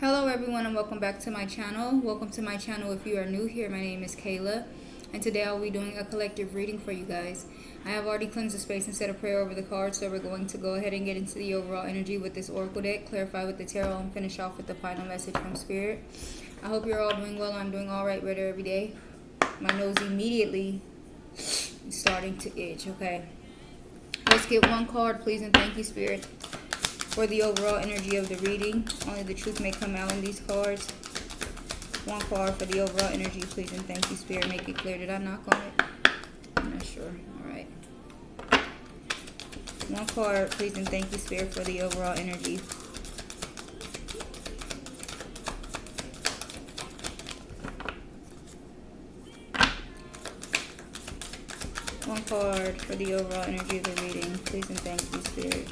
Hello everyone and welcome back to my channel. Welcome to my channel if you are new here. My name is Kayla and today I'll be doing a collective reading for you guys. I have already cleansed the space and said a prayer over the cards, so we're going to go ahead and get into the overall energy with this oracle deck, clarify with the tarot, and finish off with the final message from Spirit. I hope you're all doing well. I'm doing alright, better every day. My nose immediately is starting to itch. Okay, let's get one card, please, and thank you, Spirit, for the overall energy of the reading. Only the truth may come out in these cards. One card for the overall energy, please, and thank you, Spirit. Make it clear. Did I knock on it? I'm not sure. All right. One card, please, and thank you, Spirit, for the overall energy. One card for the overall energy of the reading, please, and thank you, Spirit.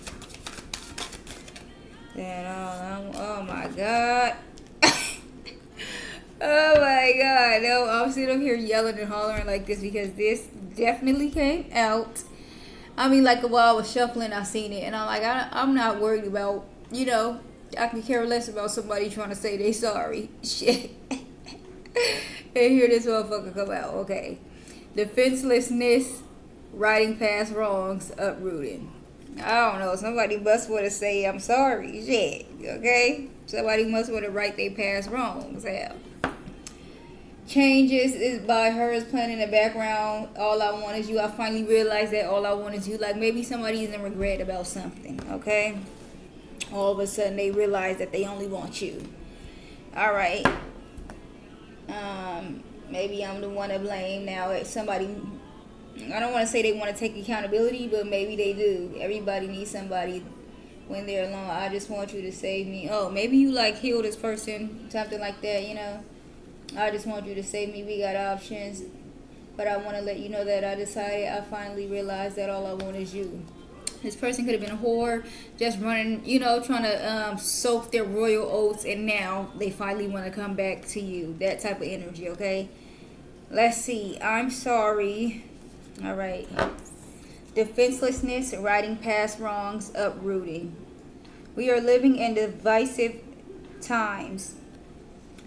Oh my God. Oh my God. No, I'm sitting up here yelling and hollering like this because this definitely came out. I mean, like while I was shuffling, I seen it. And I'm like, I'm not worried about, I can care less about somebody trying to say they sorry. Shit. And here this motherfucker come out. Okay. Defenselessness, riding past wrongs, uprooting. I don't know. Somebody must want to say I'm sorry. Shit. Okay? Somebody must want to right their past wrongs. Hell. Changes is by her is playing in the background. All I want is you. I finally realized that all I want is you. Like maybe somebody is in regret about something. Okay? All of a sudden they realize that they only want you. Alright. Maybe I'm the one to blame now. If somebody, I don't want to say they want to take accountability, but maybe they do. Everybody needs somebody when they're alone. I just want you to save me. Oh, maybe you like heal this person, something like that, I just want you to save me. We got options, but I want to let you know that I finally realized that all I want is you. This person could have been a whore, just running, trying to soak their royal oats, and now they finally want to come back to you. That type of energy, okay? Let's see. I'm sorry. All right. Defenselessness, riding past wrongs, uprooting. We are living in divisive times.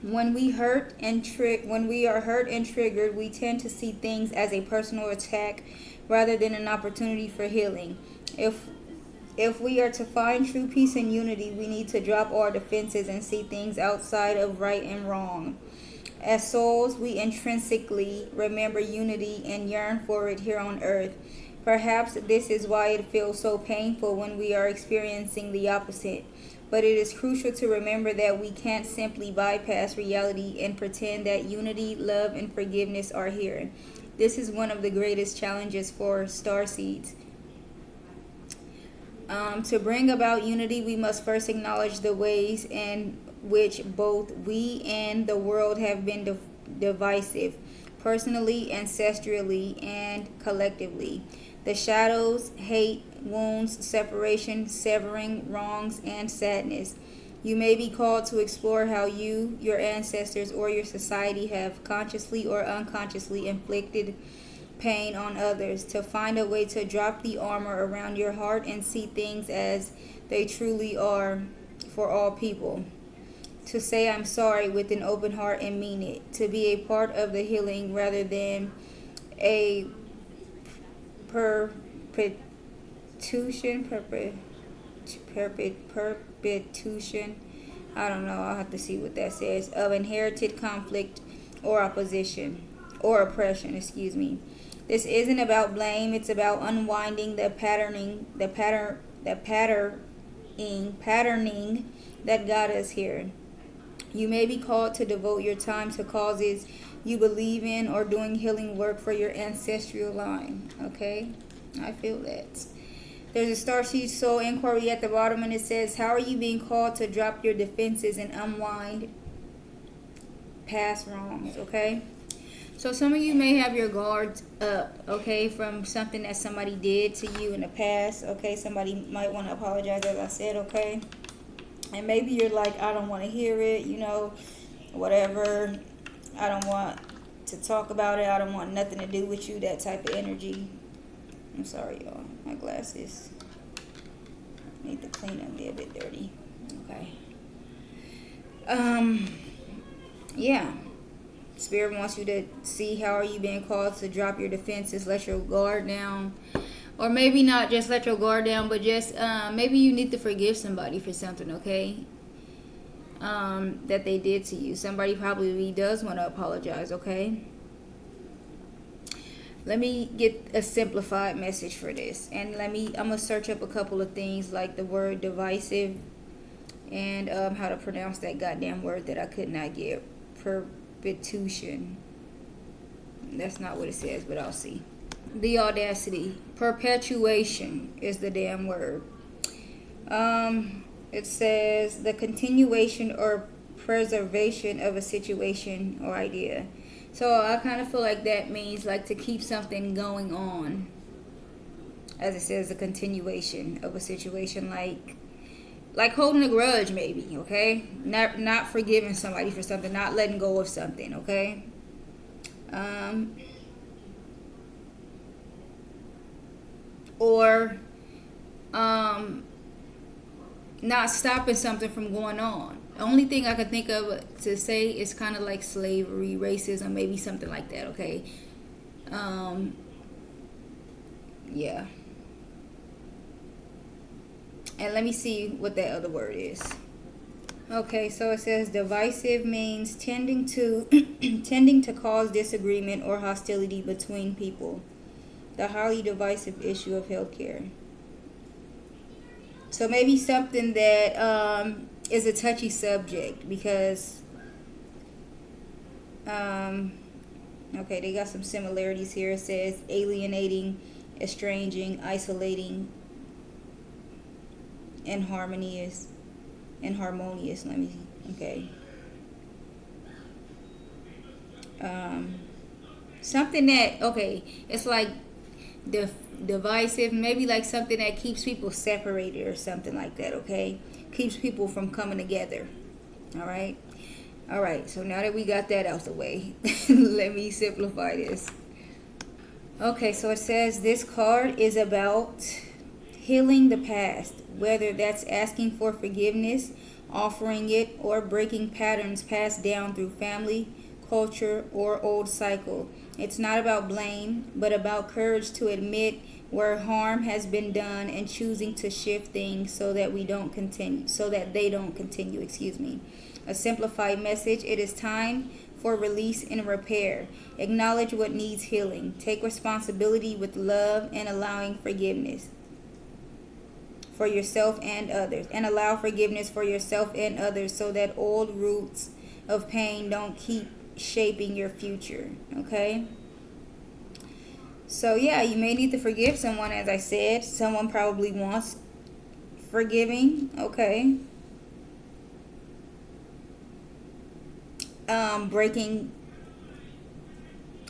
When we are hurt and triggered, we tend to see things as a personal attack rather than an opportunity for healing. If we are to find true peace and unity, we need to drop our defenses and see things outside of right and wrong. As souls, we intrinsically remember unity and yearn for it here on earth. Perhaps this is why it feels so painful when we are experiencing the opposite. But it is crucial to remember that we can't simply bypass reality and pretend that unity, love, and forgiveness are here. This is one of the greatest challenges for starseeds. To bring about unity, we must first acknowledge the ways in which both we and the world have been divisive, personally, ancestrally, and collectively. The shadows, hate, wounds, separation, severing, wrongs, and sadness. You may be called to explore how you, your ancestors, or your society have consciously or unconsciously inflicted pain on others, to find a way to drop the armor around your heart and see things as they truly are for all people. To say I'm sorry with an open heart and mean it. To be a part of the healing rather than a perpetuation. I don't know. I'll have to see what that says. Of inherited conflict or opposition or oppression. Excuse me. This isn't about blame. It's about unwinding the patterning that got us here. You may be called to devote your time to causes you believe in or doing healing work for your ancestral line. Okay? I feel that. There's a Starseed Soul inquiry at the bottom, and it says, how are you being called to drop your defenses and unwind past wrongs? Okay? So some of you may have your guards up, okay, from something that somebody did to you in the past, okay? Somebody might want to apologize, as I said, okay? And maybe you're like, I don't want to hear it, whatever. I don't want to talk about it. I don't want nothing to do with you, that type of energy. I'm sorry, y'all. My glasses need to clean them. They're a bit dirty. Okay. Um, yeah. Spirit wants you to see how are you being called to drop your defenses, let your guard down. Or maybe not just let your guard down, but just maybe you need to forgive somebody for something, okay? That they did to you. Somebody probably does want to apologize, okay? Let me get a simplified message for this. And I'm going to search up a couple of things like the word divisive and how to pronounce that goddamn word that I could not get. Perpetuation. That's not what it says, but I'll see. The audacity. Perpetuation is the damn word. It says the continuation or preservation of a situation or idea. So I kind of feel like that means like to keep something going on. As it says, the continuation of a situation, like holding a grudge, maybe, okay? Not forgiving somebody for something, not letting go of something, okay? Or not stopping something from going on. The only thing I could think of to say is kind of like slavery, racism, maybe something like that, okay? Yeah. And let me see what that other word is. Okay, so it says divisive means tending to cause disagreement or hostility between people. The highly divisive issue of healthcare. So maybe something that is a touchy subject because okay, they got some similarities here. It says alienating, estranging, isolating, inharmonious. Let me see. Okay. Something that, okay, it's like divisive, maybe like something that keeps people separated or something like that, okay? Keeps people from coming together. All right, so now that we got that out the way, let me simplify this. Okay, so it says this card is about healing the past, whether that's asking for forgiveness, offering it, or breaking patterns passed down through family, culture, or old cycle. It's not about blame, but about courage to admit where harm has been done and choosing to shift things so that they don't continue, excuse me. A simplified message: it is time for release and repair. Acknowledge what needs healing. Take responsibility with love and allowing forgiveness for yourself and others. And allow forgiveness for yourself and others so that old roots of pain don't keep shaping your future, okay? So yeah, you may need to forgive someone. As I said, someone probably wants forgiving, okay? Breaking,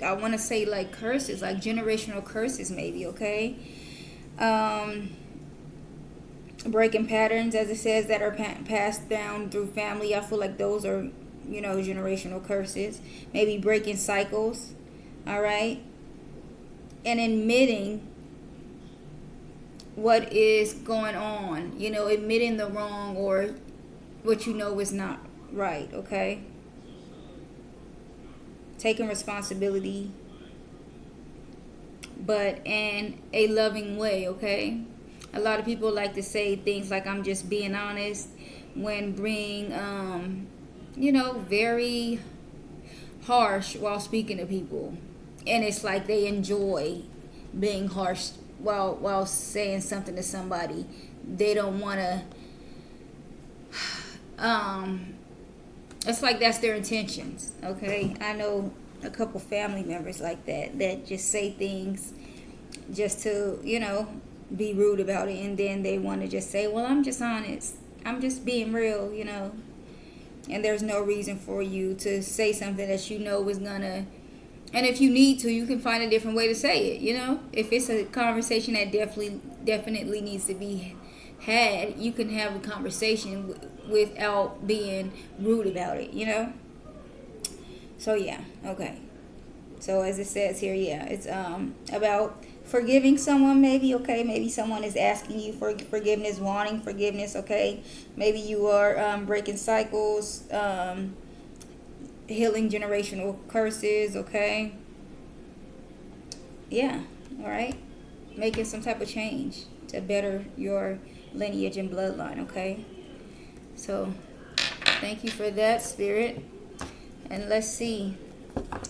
I want to say like curses, like generational curses maybe, okay? Breaking patterns, as it says, that are passed down through family. I feel like those are, generational curses. Maybe breaking cycles, all right? And admitting what is going on, admitting the wrong or what is not right, okay? Taking responsibility, but in a loving way, okay? A lot of people like to say things like, I'm just being honest, when being, very harsh while speaking to people. And it's like they enjoy being harsh while saying something to somebody. They don't want to, it's like that's their intentions, okay? I know a couple family members like that just say things just to, be rude about it, and then they want to just say, well, I'm just honest, I'm just being real, and there's no reason for you to say something that is gonna, and if you need to, you can find a different way to say it, if it's a conversation that definitely needs to be had, you can have a conversation without being rude about it, So yeah, okay. So as it says here, yeah, it's about forgiving someone, maybe, okay? Maybe someone is asking you for forgiveness, wanting forgiveness, okay? Maybe you are breaking cycles, healing generational curses, okay? Yeah, all right? Making some type of change to better your lineage and bloodline, okay? So, thank you for that, Spirit. And let's see.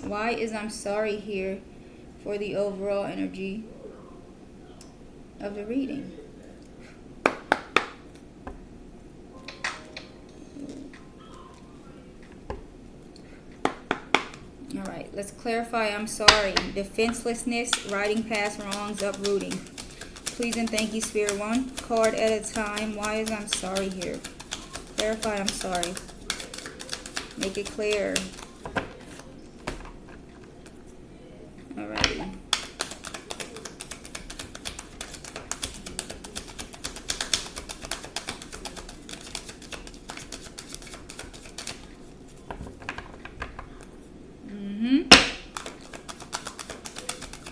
Why is I'm sorry here for the overall energy of the reading? All right, let's clarify. I'm sorry. Defenselessness, riding past wrongs, uprooting. Please and thank you, Spirit. One card at a time. Why is I'm sorry here? Clarify. I'm sorry. Make it clear. Alrighty.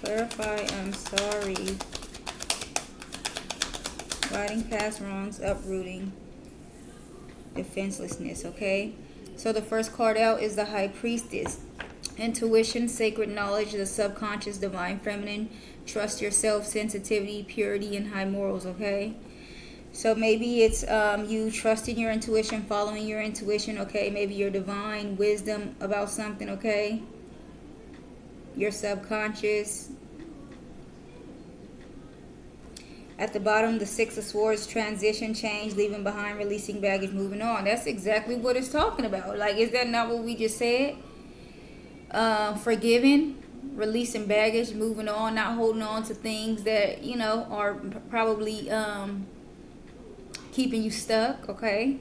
Clarify. I'm sorry. Riding past wrongs, uprooting, defenselessness, okay? So the first card out is the High Priestess. Intuition, sacred knowledge, the subconscious, divine feminine, trust yourself, sensitivity, purity, and high morals, okay? So maybe it's you trusting your intuition, following your intuition, okay? Maybe your divine wisdom about something, okay? Your subconscious. At the bottom, the Six of Swords, transition, change, leaving behind, releasing baggage, moving on. That's exactly what it's talking about. Like, is that not what we just said? Forgiving, releasing baggage, moving on, not holding on to things that, you know, are probably keeping you stuck, okay?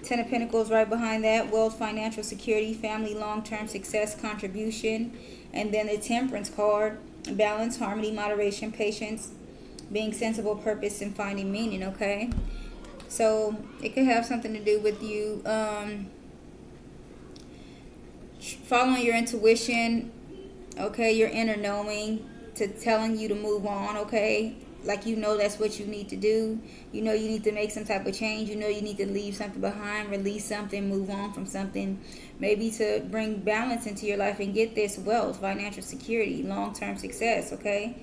Ten of Pentacles right behind that. Wealth, financial security, family, long-term success, contribution. And then the Temperance card, balance, harmony, moderation, patience, being sensible, purpose, and finding meaning, okay? So it could have something to do with you following your intuition, okay? Your inner knowing to telling you to move on, okay? Like, you know that's what you need to do. You know you need to make some type of change. You know you need to leave something behind, release something, move on from something. Maybe to bring balance into your life and get this wealth, financial security, long-term success, okay?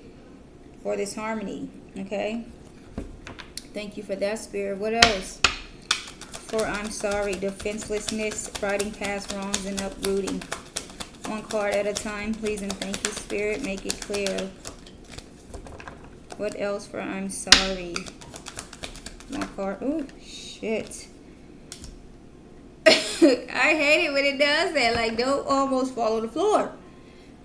For this harmony, okay? Thank you for that, Spirit. What else? For I'm sorry, defenselessness, riding past wrongs, and uprooting. One card at a time, please and thank you, Spirit. Make it clear. What else for I'm sorry? One card. Oh, shit. I hate it when it does that. Like, don't almost follow the floor.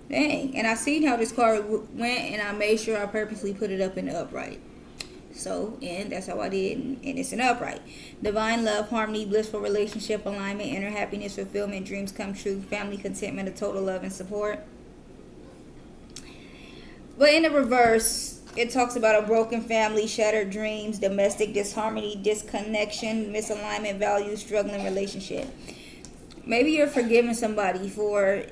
Dang. And I seen how this card went, and I made sure I purposely put it up in the upright. So, and that's how I did, and it's an upright. Divine love, harmony, blissful relationship, alignment, inner happiness, fulfillment, dreams come true, family contentment, a total love and support. But in the reverse, it talks about a broken family, shattered dreams, domestic disharmony, disconnection, misalignment, values, struggling relationship. Maybe you're forgiving somebody for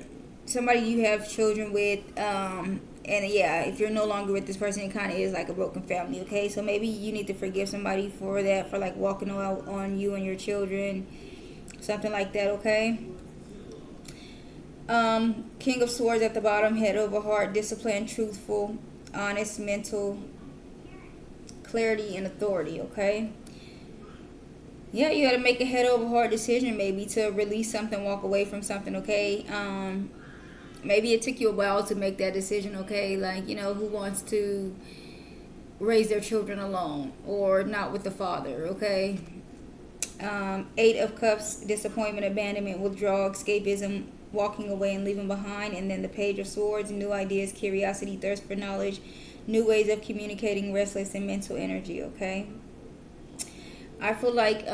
somebody you have children with, and yeah, if you're no longer with this person, it kind of is like a broken family, okay? So maybe you need to forgive somebody for that, for like walking out on you and your children, something like that, okay? King of Swords at the bottom, head over heart, disciplined, truthful, honest, mental, clarity, and authority, okay? Yeah, you got to make a head over heart decision maybe to release something, walk away from something, okay? Maybe it took you a while to make that decision, okay? Like, you know, who wants to raise their children alone or not with the father, okay? Eight of Cups, disappointment, abandonment, withdrawal, escapism, walking away and leaving behind. And then the Page of Swords, new ideas, curiosity, thirst for knowledge, new ways of communicating, restless and mental energy, okay? I feel like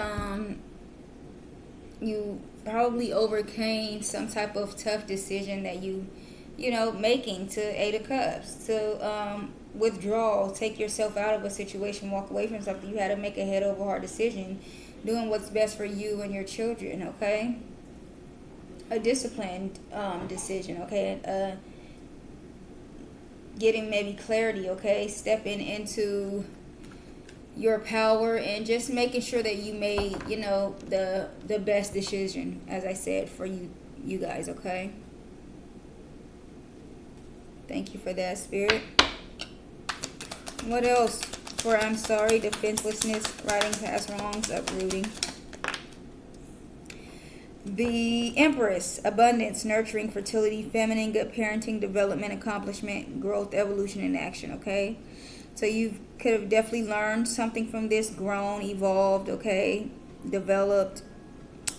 you probably overcame some type of tough decision that you know, making to Eight of Cups, to withdraw, take yourself out of a situation, walk away from something. You had to make a head over heart decision, doing what's best for you and your children, okay? A disciplined decision, okay? getting maybe clarity, okay? Stepping into your power and just making sure that you made, the best decision, as I said, for you guys, okay? Thank you for that, Spirit. What else? For I'm sorry, defenselessness, riding past wrongs, uprooting. The Empress, abundance, nurturing, fertility, feminine, good parenting, development, accomplishment, growth, evolution, and action, okay? So you could have definitely learned something from this, grown, evolved, okay? Developed.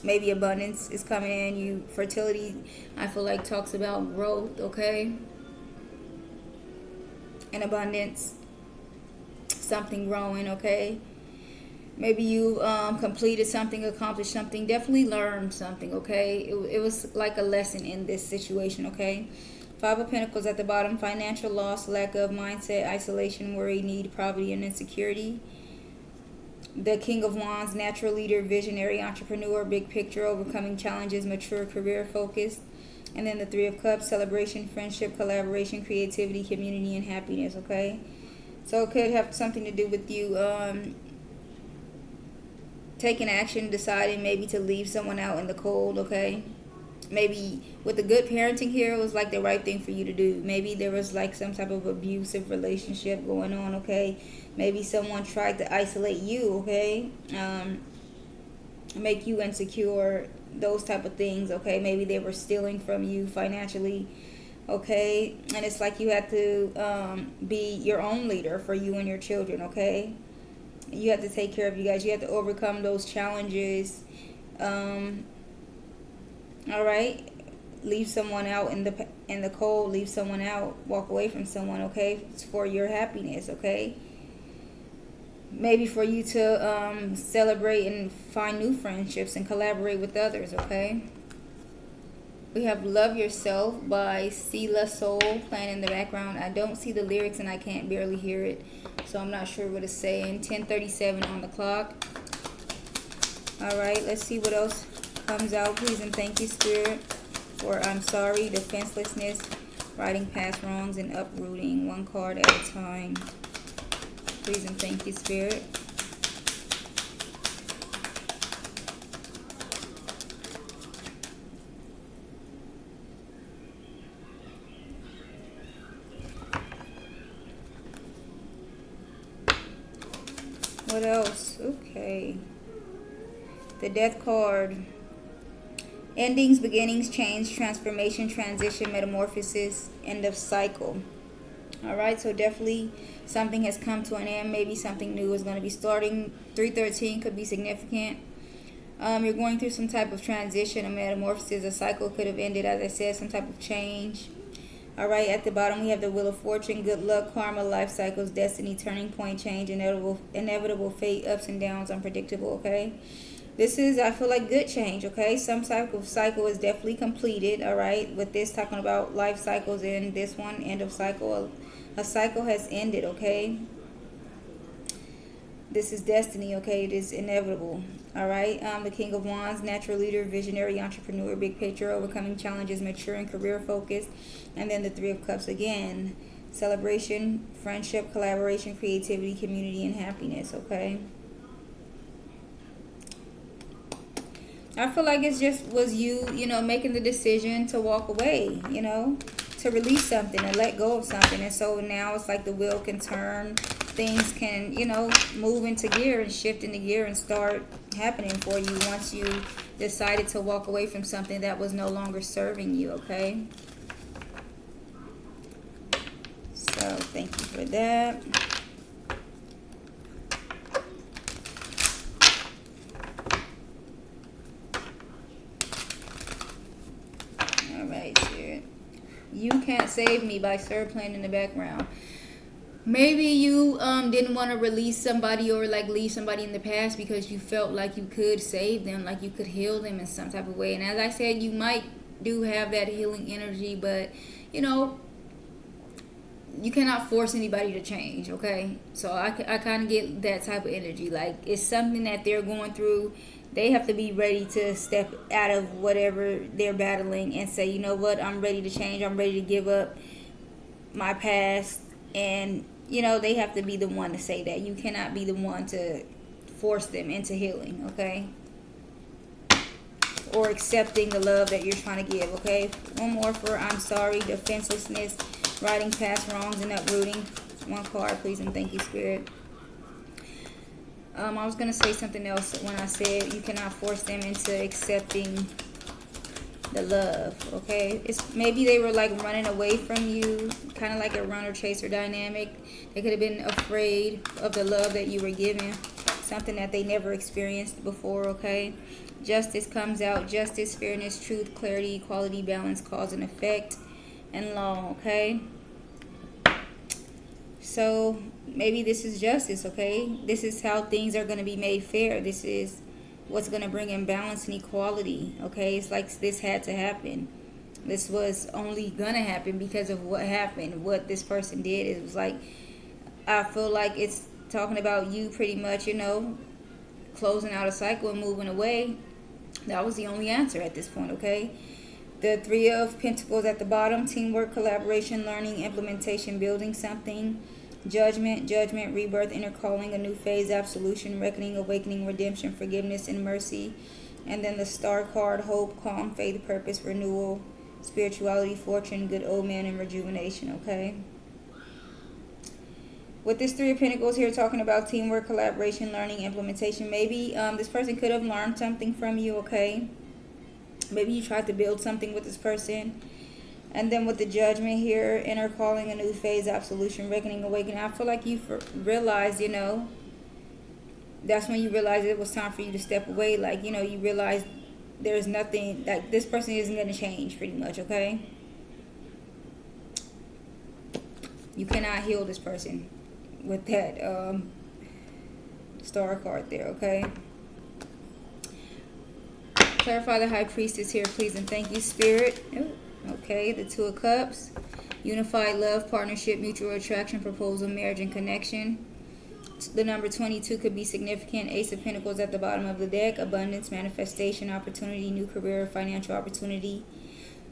Maybe abundance is coming in. You fertility, I feel like, talks about growth, okay? And abundance, something growing, okay? Maybe you completed something, accomplished something, definitely learned something, okay? It was like a lesson in this situation, okay? Five of Pentacles at the bottom, financial loss, lack of mindset, isolation, worry, need, poverty, and insecurity. The King of Wands, natural leader, visionary, entrepreneur, big picture, overcoming challenges, mature, career focused. And then the Three of Cups, celebration, friendship, collaboration, creativity, community, and happiness, okay? So it could have something to do with you taking action, deciding maybe to leave someone out in the cold, okay? Maybe with the good parenting here, it was like the right thing for you to do. Maybe there was like some type of abusive relationship going on, okay? Maybe someone tried to isolate you, okay? Make you insecure, those type of things, okay? Maybe they were stealing from you financially, okay? And it's like you had to be your own leader for you and your children, okay? You have to take care of you guys. You have to overcome those challenges. All right, leave someone out in the cold. Leave someone out. Walk away from someone. Okay, it's for your happiness. Okay. Maybe for you to celebrate and find new friendships and collaborate with others. Okay. We have Love Yourself by Sela Soul playing in the background. I don't see the lyrics and I can't barely hear it, so I'm not sure what it's saying. 10:37 on the clock. All right, let's see what else comes out. Please and thank you, Spirit, for I'm sorry, defenselessness, riding past wrongs, and uprooting. One card at a time. Please and thank you, Spirit. What else? Okay. The Death card. Endings, beginnings, change, transformation, transition, metamorphosis, end of cycle. Alright, so definitely something has come to an end. Maybe something new is going to be starting. 313 could be significant. You're going through some type of transition, a metamorphosis. A cycle could have ended, as I said, some type of change. Alright, at the bottom we have the Wheel of Fortune, good luck, karma, life cycles, destiny, turning point, change, inevitable fate, ups and downs, unpredictable, okay? This is, I feel like, good change, okay? Some type of cycle is definitely completed, alright? With this talking about life cycles and this one, end of cycle. A cycle has ended, okay? This is destiny, okay? It is inevitable, alright? The King of Wands, natural leader, visionary, entrepreneur, big picture, overcoming challenges, mature and career focused. And then the Three of Cups again. Celebration, friendship, collaboration, creativity, community, and happiness, okay? I feel like it just was you, making the decision to walk away, to release something and let go of something. And so now it's like the wheel can turn. Things can, move into gear and shift into gear and start happening for you once you decided to walk away from something that was no longer serving you, okay? So thank you for that. All right, Spirit. You Can't Save Me by Sir playing in the background. Maybe you didn't want to release somebody or like leave somebody in the past because you felt like you could save them, like you could heal them in some type of way. And as I said, you might do have that healing energy, but you cannot force anybody to change, okay? So I kind of get that type of energy. Like, it's something that they're going through. They have to be ready to step out of whatever they're battling and say, you know what, I'm ready to change. I'm ready to give up my past, and you know, they have to be the one to say that. You cannot be the one to force them into healing, okay? Or accepting the love that you're trying to give, okay? One more for I'm sorry, defenselessness, riding past wrongs and uprooting. One card, please, and thank you, Spirit. I was going to say something else when I said you cannot force them into accepting the love, okay? It's maybe they were like running away from you, kind of like a runner chaser dynamic. They could have been afraid of the love that you were giving, something that they never experienced before, okay? Justice comes out. Justice, fairness, truth, clarity, equality, balance, cause and effect, and law, okay? So maybe this is justice, okay? This is how things are going to be made fair. This is what's going to bring in balance and equality, okay? It's like this had to happen. This was only going to happen because of what happened, what this person did. It was like, I feel like it's talking about you pretty much, you know, closing out a cycle and moving away. That was the only answer at this point, okay? The Three of Pentacles at the bottom, teamwork, collaboration, learning, implementation, building something, judgment, rebirth, inner calling, a new phase, absolution, reckoning, awakening, redemption, forgiveness, and mercy. And then the Star card, hope, calm, faith, purpose, renewal, spirituality, fortune, good old man, and rejuvenation, okay? With this Three of Pentacles here, talking about teamwork, collaboration, learning, implementation, maybe this person could have learned something from you, okay? Maybe you tried to build something with this person. And then with the judgment here, inner calling, a new phase, absolution, reckoning, awakening. I feel like you realized, you know, that's when you realized it was time for you to step away. Like, you know, you realized there's nothing, like this person isn't going to change pretty much, okay? You cannot heal this person with that Star card there, okay? Clarify the High Priestess here, please, and thank you, Spirit. Okay, the Two of Cups. Unified love, partnership, mutual attraction, proposal, marriage, and connection. The number 22 could be significant. Ace of Pentacles at the bottom of the deck. Abundance, manifestation, opportunity, new career, financial opportunity,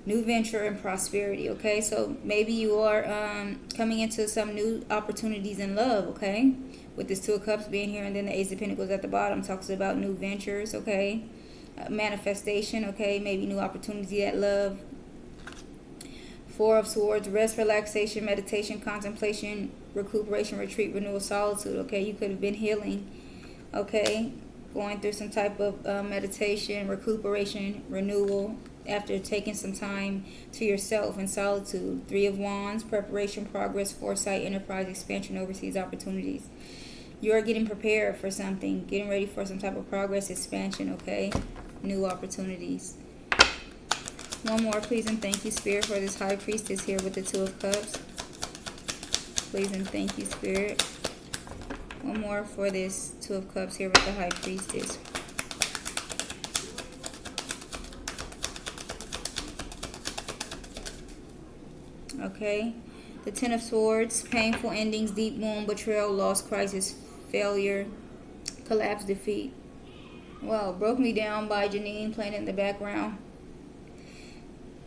new venture, and prosperity, okay? So maybe you are coming into some new opportunities in love, okay? With this Two of Cups being here, and then the Ace of Pentacles at the bottom talks about new ventures, okay? Manifestation, okay? Maybe new opportunity at love. Four of Swords, rest, relaxation, meditation, contemplation, recuperation, retreat, renewal, solitude, okay? You could have been healing, okay? Going through some type of meditation, recuperation, renewal, after taking some time to yourself in solitude. Three of Wands, preparation, progress, foresight, enterprise, expansion, overseas opportunities. You are getting prepared for something, getting ready for some type of progress, expansion, okay? New opportunities. One more, please, and thank you, Spirit, for this High Priestess here with the Two of Cups. Please and thank you, Spirit. One more for this Two of Cups here with the High Priestess. Okay. The Ten of Swords, painful endings, deep wound, betrayal, loss, crisis, failure, collapse, defeat. Wow, Broke Me Down by Janine playing in the background.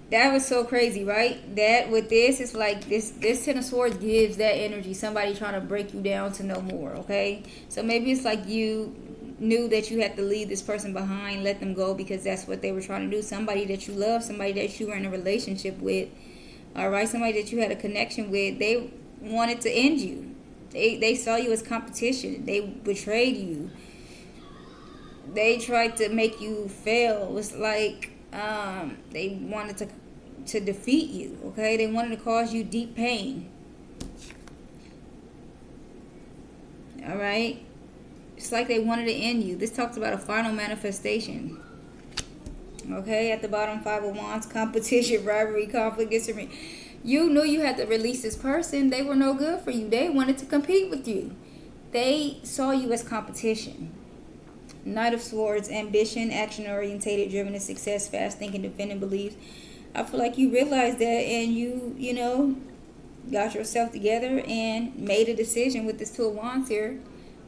That was so crazy, right? That with this, it's like this Ten of Swords gives that energy. Somebody trying to break you down to no more, okay? So maybe it's like you knew that you had to leave this person behind, let them go because that's what they were trying to do. Somebody that you love, somebody that you were in a relationship with, all right? Somebody that you had a connection with, they wanted to end you. They saw you as competition. They betrayed you. They tried to make you fail. It was like they wanted to defeat you, okay? They wanted to cause you deep pain. All right? It's like they wanted to end you. This talks about a final manifestation. Okay, at the bottom, Five of Wands, competition, rivalry, conflict, disagreement. You knew you had to release this person. They were no good for you. They wanted to compete with you. They saw you as competition. Knight of Swords, ambition, action-orientated, driven to success, fast thinking, defending beliefs. I feel like you realized that and you know, got yourself together and made a decision with this Two of Wands here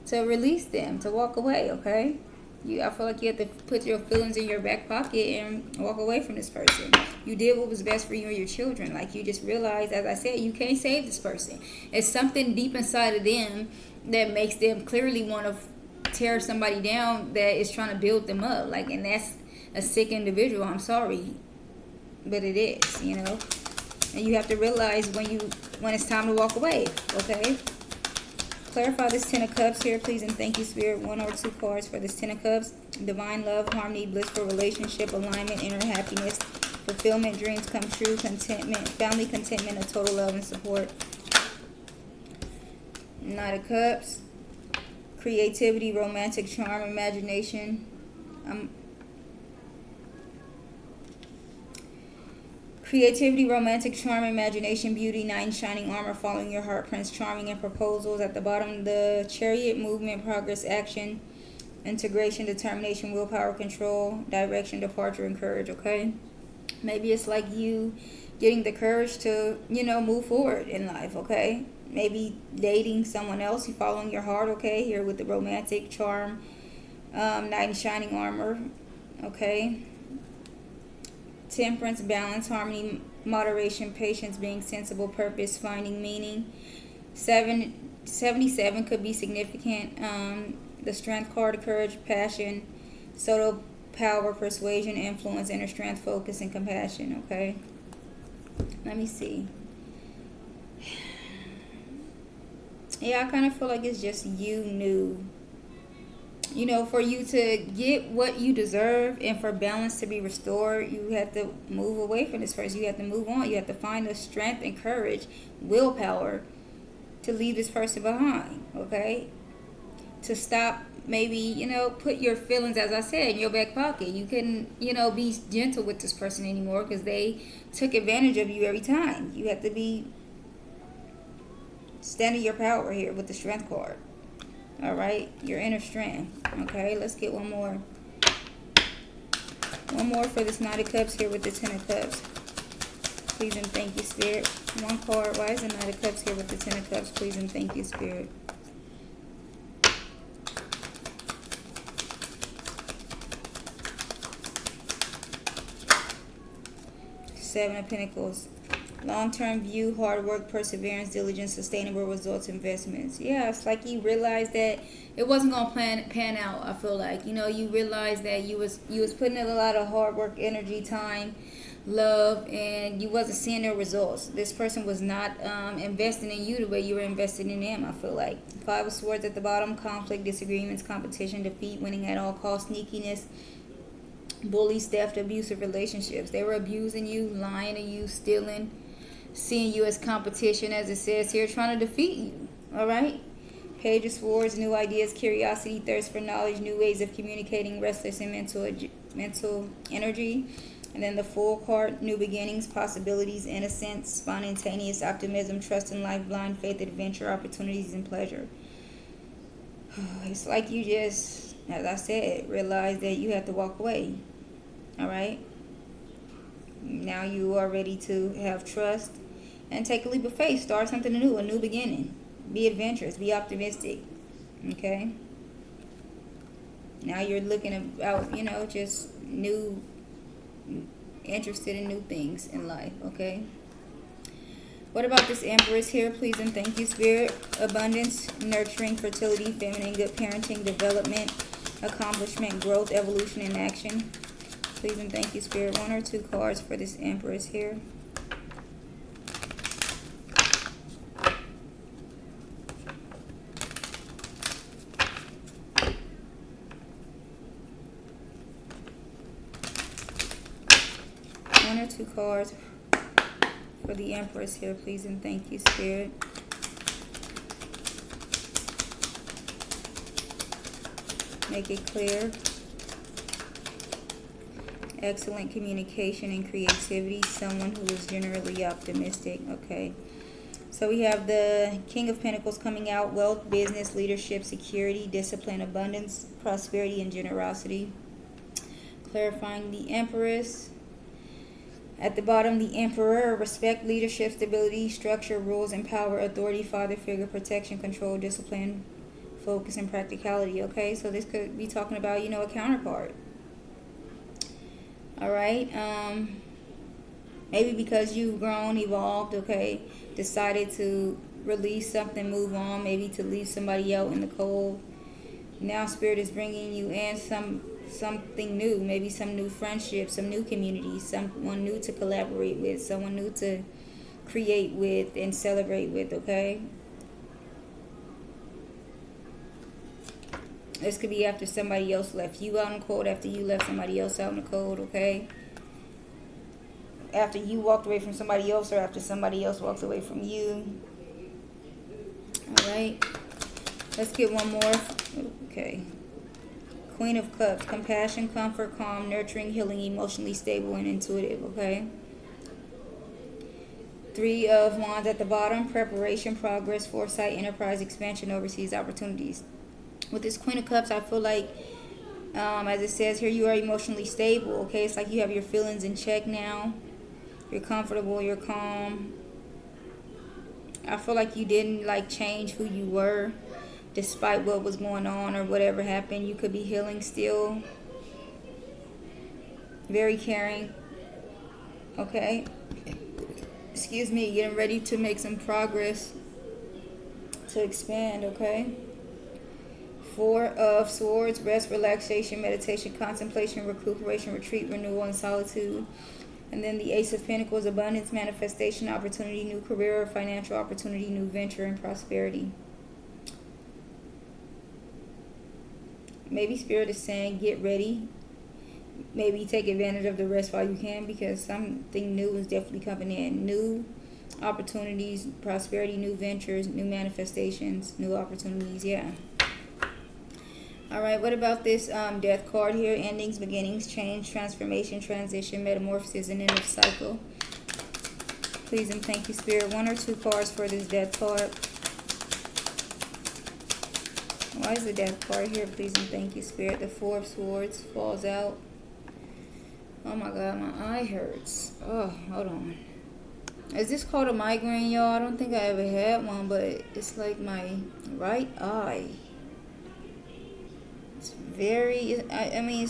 to release them, to walk away, okay? I feel like you have to put your feelings in your back pocket and walk away from this person. You did what was best for you and your children. Like, you just realized, as I said, you can't save this person. It's something deep inside of them that makes them clearly want to tear somebody down that is trying to build them up. Like, and that's a sick individual. I'm sorry, but it is, you know. And you have to realize when it's time to walk away. Okay. Clarify this Ten of Cups here, please, and thank you, Spirit. 1 or 2 cards for this Ten of Cups. Divine love, harmony, blissful relationship, alignment, inner happiness, fulfillment, dreams come true, contentment, family contentment, a total love and support. Knight of Cups. Creativity, romantic charm, imagination. Creativity, romantic charm, imagination, beauty, knight in shining armor, following your heart, Prince Charming, and proposals. At the bottom, the Chariot, movement, progress, action, integration, determination, willpower, control, direction, departure, and courage, okay? Maybe it's like you getting the courage to, move forward in life, okay? Maybe dating someone else, you following your heart, okay? Here with the romantic charm, knight in shining armor, okay? Temperance, balance, harmony, moderation, patience, being sensible, purpose, finding meaning. 77 could be significant. The strength card, courage, passion, subtle power, persuasion, influence, inner strength, focus, and compassion. Okay. Let me see. Yeah, I kind of feel like it's just you new. For you to get what you deserve and for balance to be restored, you have to move away from this person. You have to move on. You have to find the strength and courage, willpower to leave this person behind, okay? To stop, maybe, put your feelings, as I said, in your back pocket. You couldn't, be gentle with this person anymore because they took advantage of you every time. You have to be standing your power here with the strength card. All right, your inner strength. Okay, let's get one more. One more for this Knight of Cups here with the Ten of Cups. Please and thank you, Spirit. One card. Why is the Knight of Cups here with the Ten of Cups? Please and thank you, Spirit. Seven of Pentacles. Long-term view, hard work, perseverance, diligence, sustainable results, investments. Yeah, it's like you realized that it wasn't gonna pan out. I feel like you realized that you was putting in a lot of hard work, energy, time, love, and you wasn't seeing the results. This person was not investing in you the way you were investing in them. I feel like 5 of Swords at the bottom: conflict, disagreements, competition, defeat, winning at all costs, sneakiness, bullies, theft, abusive relationships. They were abusing you, lying to you, stealing, seeing you as competition, as it says here, trying to defeat you. All right. Page of Swords, new ideas, curiosity, thirst for knowledge, new ways of communicating, restless and mental energy. And then the Fool card, new beginnings, possibilities, innocence, spontaneous optimism, trust in life, blind faith, adventure, opportunities, and pleasure. It's like you just, as I said, realize that you have to walk away. All right. Now you are ready to have trust and take a leap of faith. Start something new, a new beginning. Be adventurous. Be optimistic. Okay. Now you're looking about, just interested in new things in life. Okay. What about this Empress here? Please and thank you, Spirit. Abundance, nurturing, fertility, feminine, good parenting, development, accomplishment, growth, evolution, and action. Please and thank you, Spirit. 1 or 2 cards for this Empress here. One or two cards for the Empress here, please and thank you, Spirit. Make it clear. Excellent communication and creativity. Someone who is generally optimistic. Okay. So we have the King of Pentacles coming out. Wealth, business, leadership, security, discipline, abundance, prosperity, and generosity. Clarifying the Empress. At the bottom, the Emperor. Respect, leadership, stability, structure, rules, and power, authority, father figure, protection, control, discipline, focus and practicality, okay? So this could be talking about, a counterpart. All right. Maybe because you've grown, evolved, okay, decided to release something, move on, maybe to leave somebody out in the cold. Now Spirit is bringing you in something new, maybe some new friendship, some new community, someone new to collaborate with, someone new to create with and celebrate with, okay? This could be after somebody else left you out in the cold, after you left somebody else out in the cold, okay? After you walked away from somebody else, or after somebody else walked away from you. All right. Let's get one more. Okay. Queen of Cups. Compassion, comfort, calm, nurturing, healing, emotionally stable, and intuitive, okay? Three of Wands at the bottom. Preparation, progress, foresight, enterprise, expansion, overseas opportunities. With this Queen of Cups, I feel like, as it says here, you are emotionally stable, okay? It's like you have your feelings in check now. You're comfortable, you're calm. I feel like you didn't change who you were despite what was going on or whatever happened. You could be healing still. Very caring. Okay. Excuse me, getting ready to make some progress to expand, okay? Four of Swords, rest, relaxation, meditation, contemplation, recuperation, retreat, renewal, and solitude. And then the Ace of Pentacles, abundance, manifestation, opportunity, new career, financial opportunity, new venture, and prosperity. Maybe Spirit is saying, get ready. Maybe take advantage of the rest while you can, because something new is definitely coming in. New opportunities, prosperity, new ventures, new manifestations, new opportunities, yeah. All right, what about this death card here? Endings, beginnings, change, transformation, transition, metamorphosis, and end of cycle. Please and thank you, Spirit. One or two cards for this death card. Why is the death card here? Please and thank you, Spirit. The Four of Swords falls out. Oh my God, my eye hurts. Oh, hold on. Is this called a migraine, y'all? I don't think I ever had one, but it's like my right eye. It's very, I mean,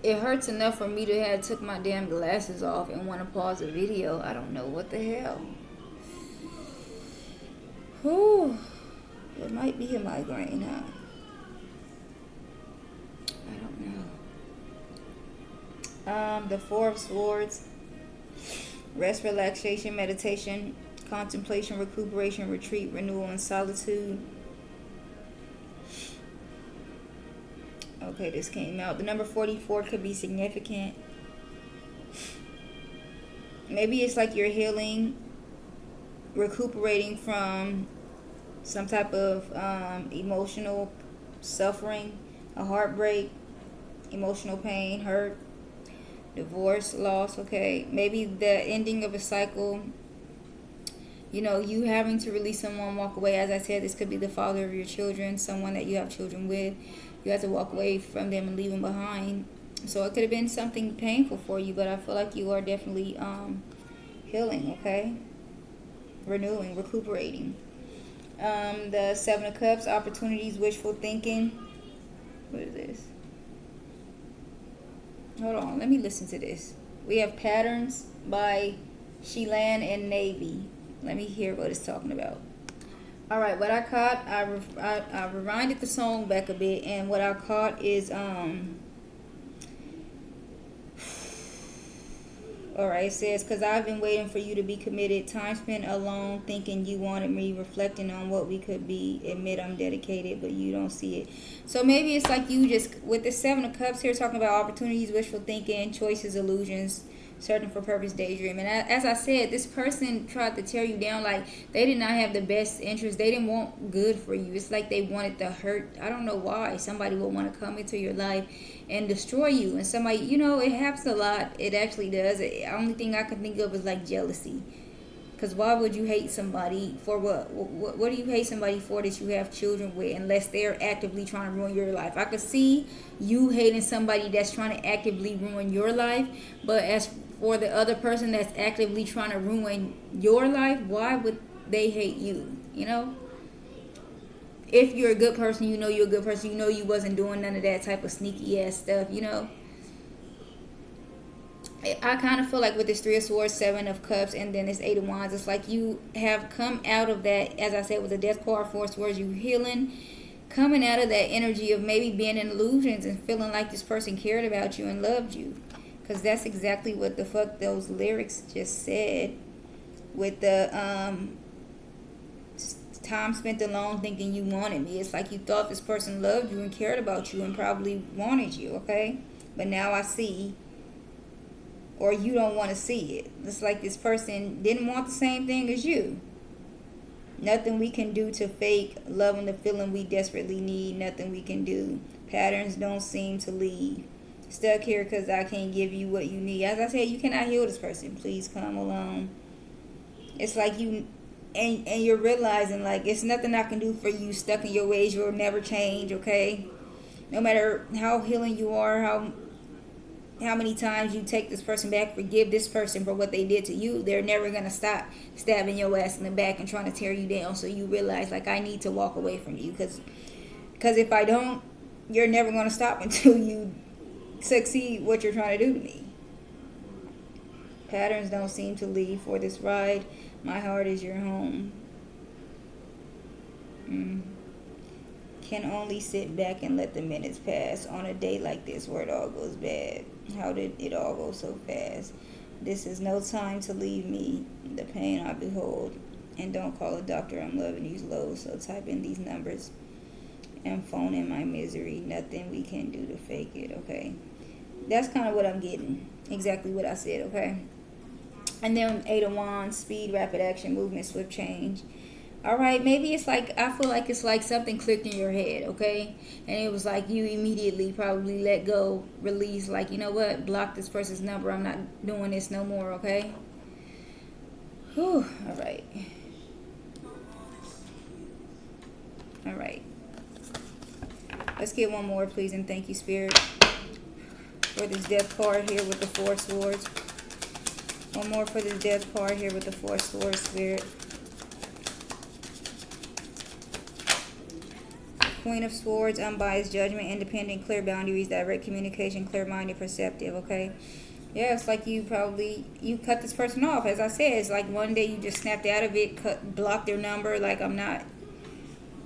it hurts enough for me to have took my damn glasses off and want to pause the video. I don't know what the hell. Whew. It might be a migraine, huh? I don't know. The Four of Swords. Rest, relaxation, meditation, contemplation, recuperation, retreat, renewal, and solitude. Okay, this came out. The number 44 could be significant. Maybe it's like you're healing, recuperating from some type of emotional suffering, a heartbreak, emotional pain, hurt, divorce, loss, okay? Maybe the ending of a cycle, you having to release someone, walk away. As I said, this could be the father of your children, someone that you have children with. You have to walk away from them and leave them behind. So it could have been something painful for you, but I feel like you are definitely healing, okay? Renewing, recuperating. The Seven of Cups, opportunities, wishful thinking. What is this? Hold on, let me listen to this. We have Patterns by Sheelan and Navy. Let me hear what it's talking about. All right, what I caught, I rewinded the song back a bit, and what I caught is, all right, it says, because I've been waiting for you to be committed, time spent alone, thinking you wanted me, reflecting on what we could be, admit I'm dedicated, but you don't see it. So maybe it's like you just, with the Seven of Cups here, talking about opportunities, wishful thinking, choices, illusions, searching for purpose, daydream. And as I said, this person tried to tear you down. Like, they did not have the best interest. They didn't want good for you. It's like they wanted to hurt. I don't know why somebody would want to come into your life and destroy you. And somebody, it happens a lot. It actually does. The only thing I can think of is like jealousy. Because why would you hate somebody for what? What do you hate somebody for that you have children with, unless they're actively trying to ruin your life? I could see you hating somebody that's trying to actively ruin your life, but as for the other person that's actively trying to ruin your life, why would they hate you? if you're a good person, you know you're a good person. You know you wasn't doing none of that type of sneaky ass stuff. I kind of feel like with this Three of Swords, Seven of Cups, and then this Eight of Wands, it's like you have come out of that, as I said, with the Death card, Four of Swords, you healing, coming out of that energy of maybe being in illusions and feeling like this person cared about you and loved you. Because that's exactly what the fuck those lyrics just said. With the time spent alone thinking you wanted me. It's like you thought this person loved you and cared about you and probably wanted you, okay? But now I see, or you don't want to see it. It's like this person didn't want the same thing as you. Nothing we can do to fake loving the feeling we desperately need. Nothing we can do. Patterns don't seem to leave. Stuck here because I can't give you what you need. As I said, you cannot heal this person. Please come alone. It's like you, and you're realizing like it's nothing I can do for you. Stuck in your ways, you'll never change, okay? No matter how healing you are, how many times you take this person back, forgive this person for what they did to you, they're never going to stop stabbing your ass in the back and trying to tear you down. So you realize, like, I need to walk away from you. Because if I don't, you're never going to stop until you succeed what you're trying to do to me. Patterns don't seem to leave for this ride. My heart is your home. Can only sit back and let the minutes pass on a day like this where it all goes bad. How did it all go so fast? This is no time to leave me. The pain I behold. And don't call a doctor. I'm loving these lows. So type in these numbers and phone in my misery. Nothing we can do to fake it, okay? That's kind of what I'm getting. Exactly what I said, okay? And then Eight of Wands, speed, rapid action, movement, swift change. All right, maybe it's like, I feel like it's like something clicked in your head, okay? And it was like you immediately probably let go, release, like, you know what? Block this person's number. I'm not doing this no more, okay? Whew, all right. All right. Let's get one more, please, and thank you, Spirit, for this Death card here with the Four of Swords. One more for this Death card here with the Four of Swords, Spirit. Queen of Swords, unbiased judgment, independent, clear boundaries, direct communication, clear-minded, perceptive, okay? Yeah, it's like you cut this person off. As I said, it's like one day you just snapped out of it, blocked their number, like I'm not.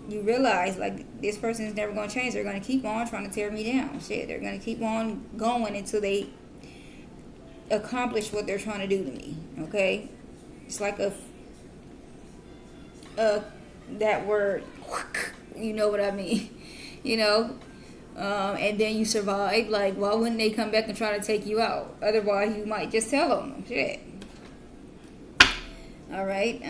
You realize, like, this person is never going to change. They're going to keep on trying to tear me down. Shit, they're going to keep on going until they accomplish what they're trying to do to me, okay? It's like that word, you know what I mean, and then you survive. Like, why wouldn't they come back and try to take you out? Otherwise, you might just tell on them. Shit. All right.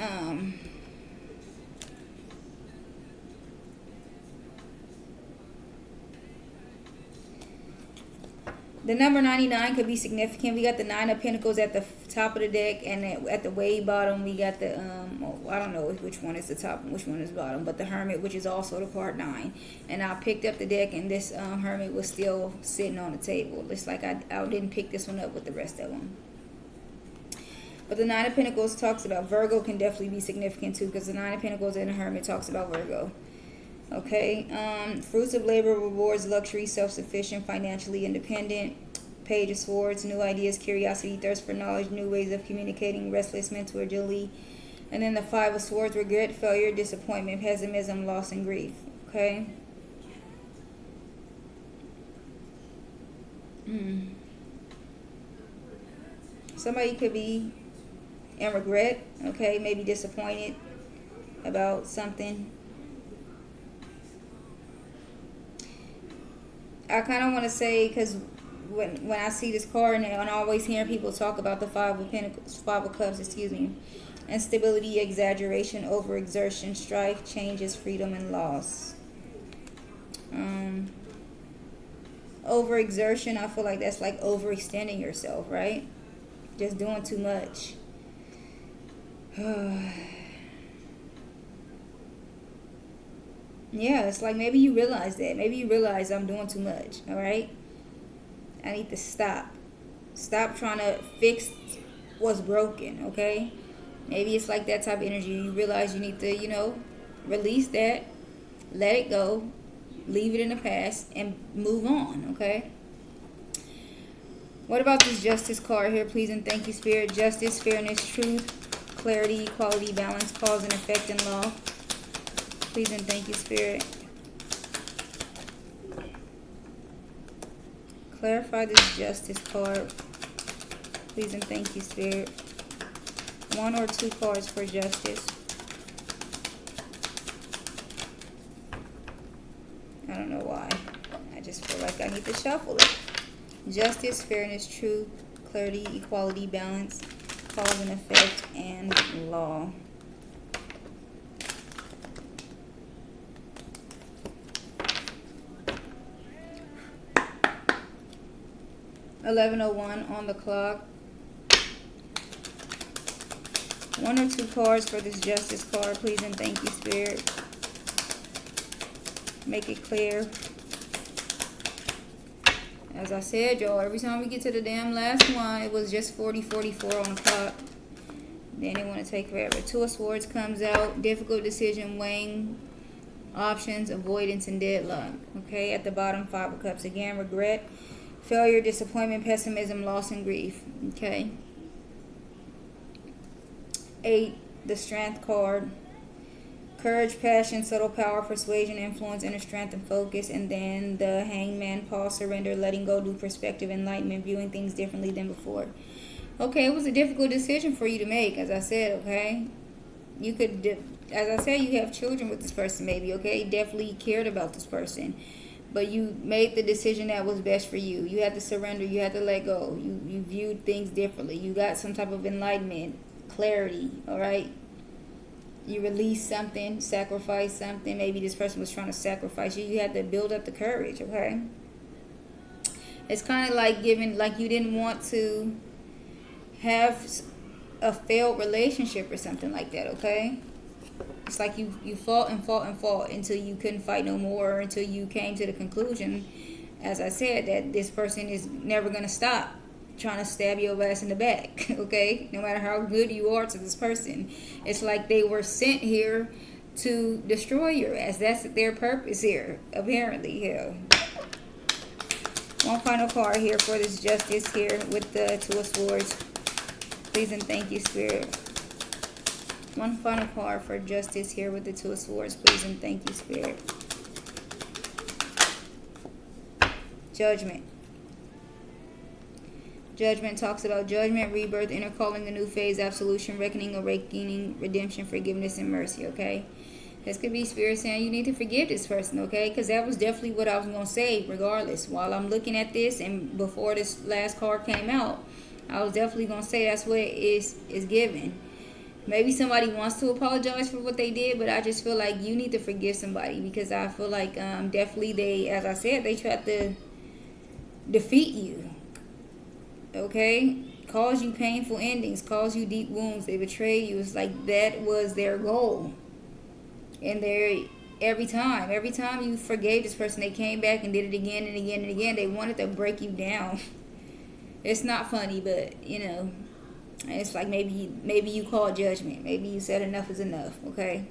The number 99 could be significant. We got the Nine of Pentacles at the top of the deck, and at the way bottom we got the I don't know which one is the top and which one is bottom, but the Hermit, which is also the card 9. And I picked up the deck, and this Hermit was still sitting on the table. It's like I didn't pick this one up with the rest of them. But the Nine of Pentacles talks about Virgo, can definitely be significant too, because the Nine of Pentacles and the Hermit talks about Virgo. Okay, fruits of labor, rewards, luxury, self-sufficient, financially independent. Page of Swords, new ideas, curiosity, thirst for knowledge, new ways of communicating, restless mental agility. And then the Five of Swords, regret, failure, disappointment, pessimism, loss, and grief. Okay. Somebody could be in regret, okay, maybe disappointed about something. I kind of want to say, because when I see this card, and I'm always hearing people talk about the Five of Cups, instability, exaggeration, overexertion, strife, changes, freedom, and loss. Overexertion, I feel like that's like overextending yourself, right? Just doing too much. Yeah, it's like maybe you realize that. Maybe you realize I'm doing too much, all right? I need to stop. Stop trying to fix what's broken, okay? Maybe it's like that type of energy. You realize you need to, release that. let it go, leave it in the past, and move on, okay? What about this justice card here? Please and thank you, Spirit. Justice, fairness, truth, clarity, equality, balance, cause and effect, and law. Please and thank you, Spirit. Clarify this justice card. Please and thank you, Spirit. 1 or 2 cards for justice. I don't know why. I just feel like I need to shuffle it. Justice, fairness, truth, clarity, equality, balance, cause and effect, and law. $11:01 on the clock. 1 or 2 cards for this justice card, please and thank you, Spirit. Make it clear. As I said, y'all, every time we get to the damn last one, it was just 44 on the clock. Then they want to take forever. 2 of Swords comes out. Difficult decision, weighing options, avoidance, and deadlock. Okay, at the bottom, 5 of Cups. Again, regret, failure, disappointment, pessimism, loss, and grief. Okay. 8, the Strength card. Courage, passion, subtle power, persuasion, influence, inner strength, and focus. And then the Hangman, pause, surrender, letting go, new perspective, enlightenment, viewing things differently than before. Okay, it was a difficult decision for you to make, as I said, okay? You could, as I said, you have children with this person maybe, okay? Definitely cared about this person. But you made the decision that was best for you. You had to surrender. You had to let go. You viewed things differently. You got some type of enlightenment, clarity, all right? You released something, sacrificed something. Maybe this person was trying to sacrifice you. You had to build up the courage, okay? It's kind of like giving, like you didn't want to have a failed relationship or something like that, okay? It's like you fought and fought and fought until you couldn't fight no more, until you came to the conclusion, as I said, that this person is never going to stop trying to stab your ass in the back, okay? No matter how good you are to this person. It's like they were sent here to destroy your ass. That's their purpose here, apparently. Yeah. One final card here for this justice here with the 2 of Swords. Please and thank you, Spirit. One final card for justice here with the 2 of Swords. Please and thank you, Spirit. Judgment. Judgment talks about judgment, rebirth, inner calling, a new phase, absolution, reckoning, awakening, redemption, forgiveness, and mercy, okay? This could be Spirit saying you need to forgive this person, okay? Because that was definitely what I was going to say regardless. While I'm looking at this and before this last card came out, I was definitely going to say that's what is given. Maybe somebody wants to apologize for what they did, but I just feel like you need to forgive somebody because I feel like definitely they, as I said, they tried to defeat you. Okay, cause you painful endings, cause you deep wounds. They betrayed you. It's like that was their goal. And every time you forgave this person, they came back and did it again and again and again. They wanted to break you down. It's not funny, but you know, it's like maybe you called judgment. Maybe you said enough is enough. Okay.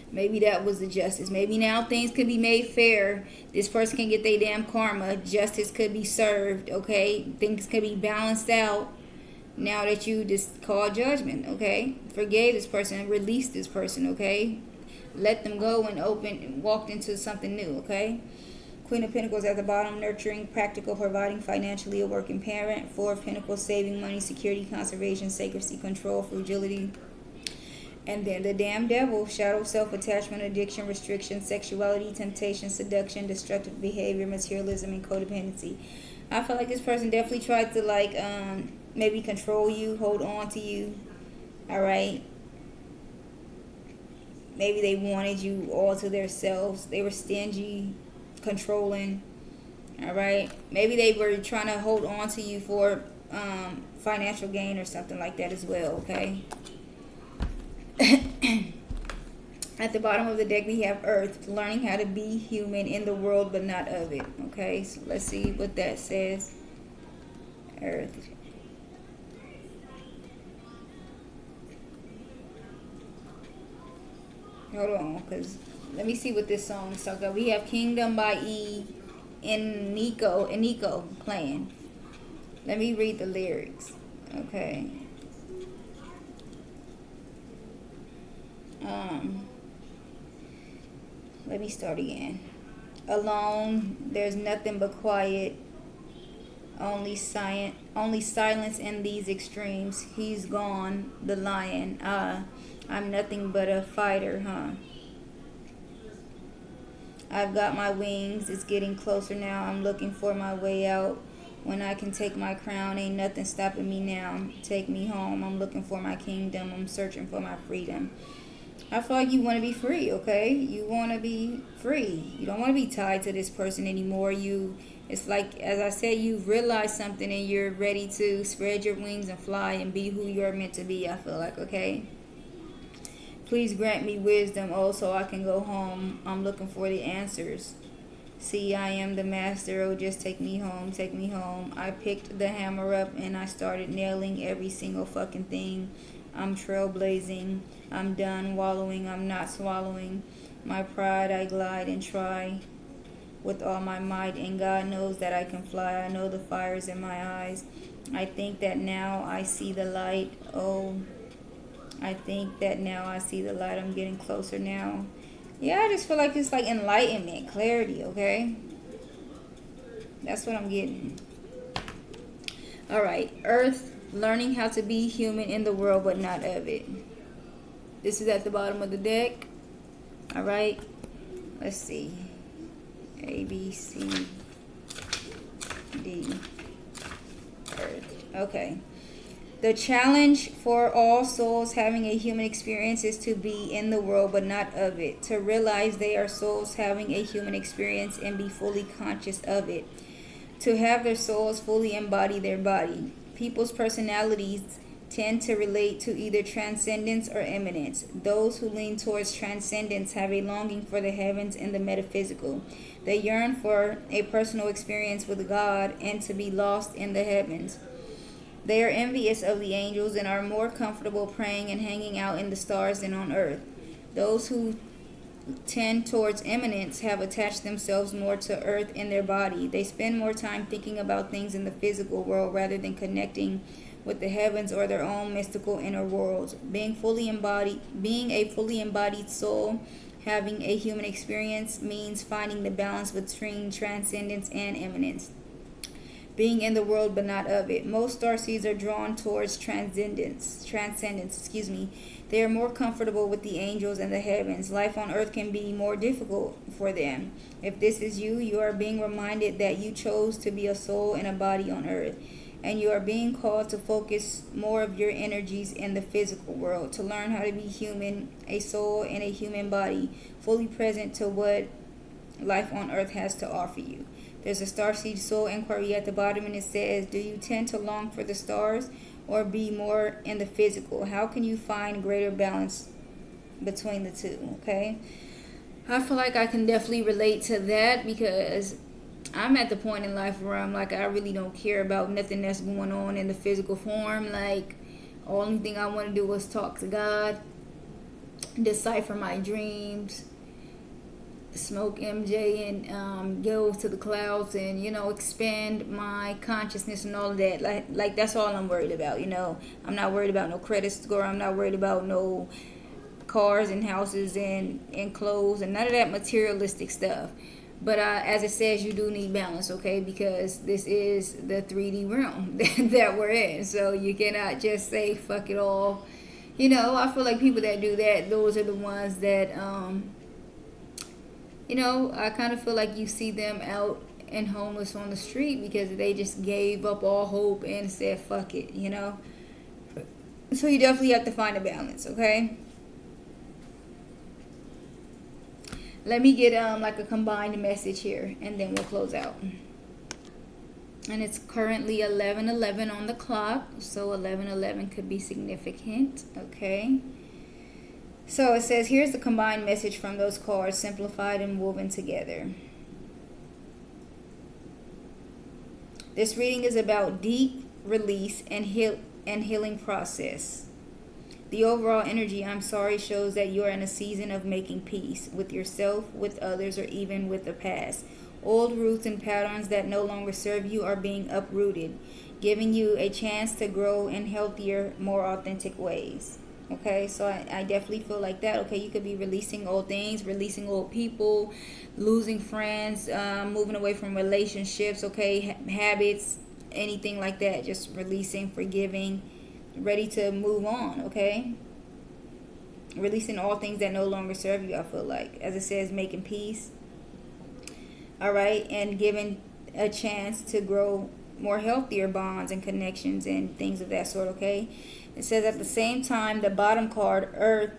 Maybe that was the justice. Maybe now things could be made fair. This person can get their damn karma. Justice could be served, okay? Things could be balanced out now that you just called judgment, okay? Forgave this person, released this person, okay? Let them go and walked into something new, okay? Queen of Pentacles at the bottom, nurturing, practical, providing financially, a working parent. 4 of Pentacles, saving money, security, conservation, sacredcy, control, fragility. And then the damn devil, shadow, self-attachment, addiction, restriction, sexuality, temptation, seduction, destructive behavior, materialism, and codependency. I feel like this person definitely tried to like maybe control you, hold on to you. All right. Maybe they wanted you all to themselves. They were stingy, controlling. All right. Maybe they were trying to hold on to you for financial gain or something like that as well. Okay. At the bottom of the deck we have Earth, learning how to be human in the world but not of it. Okay, so let's see what that says. Earth. Hold on, because Let me see what this song is talking about. We have Kingdom by E and Nico playing. Let me read the lyrics. Okay. Let me start again. Alone, there's nothing but quiet. Only silence in these extremes. He's gone, the lion. I'm nothing but a fighter, huh? I've got my wings. It's getting closer now. I'm looking for my way out. When I can take my crown, ain't nothing stopping me now. Take me home. I'm looking for my kingdom. I'm searching for my freedom. I feel like you want to be free, okay? You want to be free. You don't want to be tied to this person anymore. It's like, as I said, you've realized something and you're ready to spread your wings and fly and be who you're meant to be, I feel like, okay? Please grant me wisdom, oh, so I can go home. I'm looking for the answers. See, I am the master, oh, just take me home, take me home. I picked the hammer up and I started nailing every single fucking thing. I'm trailblazing. I'm done wallowing. I'm not swallowing. My pride, I glide and try with all my might. And God knows that I can fly. I know the fire's in my eyes. I think that now I see the light. Oh, I think that now I see the light. I'm getting closer now. Yeah, I just feel like it's like enlightenment, clarity, okay? That's what I'm getting. All right, Earth, learning how to be human in the world but not of it. This is at the bottom of the deck. All right, let's see. A, B, C, D, Earth. Okay. The challenge for all souls having a human experience is to be in the world but not of it. To realize they are souls having a human experience and be fully conscious of it. To have their souls fully embody their body. People's personalities tend to relate to either transcendence or immanence. Those who lean towards transcendence have a longing for the heavens and the metaphysical. They yearn for a personal experience with God and to be lost in the heavens. They are envious of the angels and are more comfortable praying and hanging out in the stars than on earth. Those who tend towards immanence have attached themselves more to earth in their body. They spend more time thinking about things in the physical world rather than connecting with the heavens or their own mystical inner worlds. Being a fully embodied soul, having a human experience means finding the balance between transcendence and immanence. Being in the world but not of it. Most starseeds are drawn towards transcendence. They are more comfortable with the angels and the heavens. Life on earth can be more difficult for them. If this is you, you are being reminded that you chose to be a soul and a body on earth. And you are being called to focus more of your energies in the physical world, to learn how to be human, a soul in a human body, fully present to what life on earth has to offer you. There's a Starseed Soul inquiry at the bottom, and it says, do you tend to long for the stars or be more in the physical? How can you find greater balance between the two? Okay, I feel like I can definitely relate to that because I'm at the point in life where I'm like, I really don't care about nothing that's going on in the physical form. Like, only thing I want to do is talk to God, decipher my dreams, smoke MJ, and go to the clouds and, expand my consciousness and all of that. Like that's all I'm worried about. I'm not worried about no credit score. I'm not worried about no cars and houses and clothes and none of that materialistic stuff. But as it says, you do need balance, okay? Because this is the 3D realm that we're in. So you cannot just say, fuck it all. I feel like people that do that, those are the ones that, I kind of feel like you see them out and homeless on the street because they just gave up all hope and said, fuck it, So you definitely have to find a balance, okay? Let me get like a combined message here, and then we'll close out. And it's currently 11:11 on the clock, so 11:11 could be significant, okay? So it says, here's the combined message from those cards, simplified and woven together. This reading is about deep release and healing process. The overall energy, I'm sorry, shows that you are in a season of making peace with yourself, with others, or even with the past. Old roots and patterns that no longer serve you are being uprooted, giving you a chance to grow in healthier, more authentic ways. Okay, so I definitely feel like that. Okay, you could be releasing old things, releasing old people, losing friends, moving away from relationships, okay, habits, anything like that. Just releasing, forgiving, ready to move on, okay? Releasing all things that no longer serve you, I feel like. As it says, making peace, all right, and giving a chance to grow more healthier bonds and connections and things of that sort, okay? It says at the same time, the bottom card, Earth,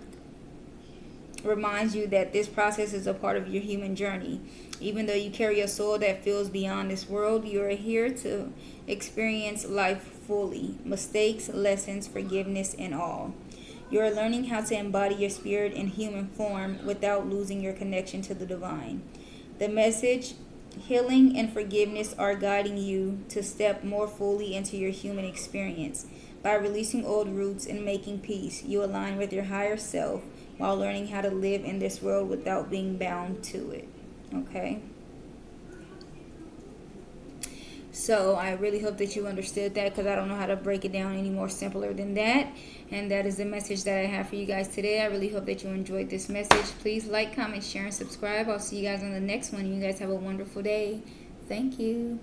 reminds you that this process is a part of your human journey. Even though you carry a soul that feels beyond this world, you are here to experience life fully. Mistakes, lessons, forgiveness, and all. You are learning how to embody your spirit in human form without losing your connection to the divine. The message, healing and forgiveness, are guiding you to step more fully into your human experience. By releasing old roots and making peace, you align with your higher self while learning how to live in this world without being bound to it. Okay? So I really hope that you understood that, because I don't know how to break it down any more simpler than that. And that is the message that I have for you guys today. I really hope that you enjoyed this message. Please like, comment, share, and subscribe. I'll see you guys on the next one. You guys have a wonderful day. Thank you.